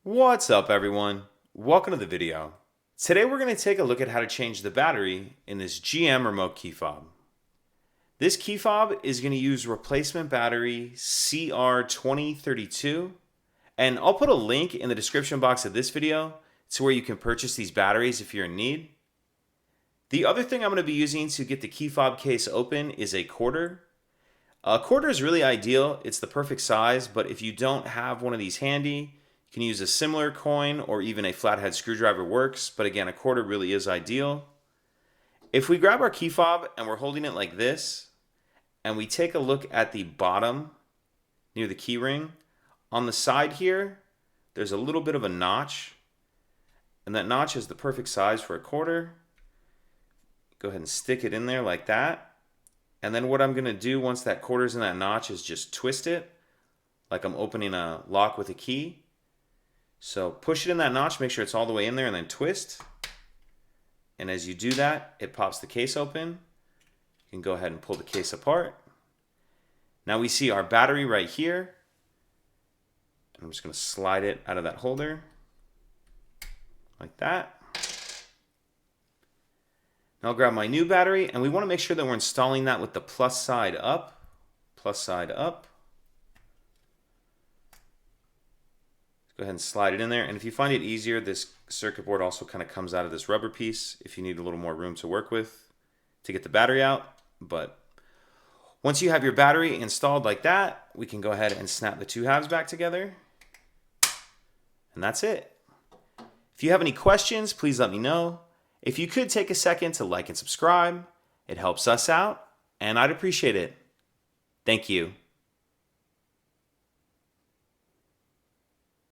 What's up everyone? Welcome to the video. Today we're going to take a look at how to change the battery in this GM remote key fob. This key fob is going to use replacement battery CR2032, and I'll put a link in the description box of this video to where you can purchase these batteries if you're in need. The other thing I'm going to be using to get the key fob case open is a quarter. A quarter is really ideal, it's the perfect size, but if you don't have one of these handy, you can use a similar coin or even a flathead screwdriver works, but again, a quarter really is ideal. If we grab our key fob and we're holding it like this, and we take a look at the bottom near the key ring, on the side here, there's a little bit of a notch, and that notch is the perfect size for a quarter. Go ahead and stick it in there like that. And then what I'm going to do once that quarter's in that notch is just twist it like I'm opening a lock with a key. So push it in that notch, make sure it's all the way in there, and then twist. And as you do that, it pops the case open. You can go ahead and pull the case apart. Now we see our battery right here. I'm just going to slide it out of that holder like that. Now I'll grab my new battery, and we want to make sure that we're installing that with the plus side up. Plus side up. Go ahead and slide it in there, and if you find it easier, this circuit board also kind of comes out of this rubber piece if you need a little more room to work with to get the battery out. But once you have your battery installed like that, we can go ahead and snap the two halves back together, and that's it. If you have any questions, please let me know. If you could take a second to like and subscribe, it helps us out, and I'd appreciate it. Thank you.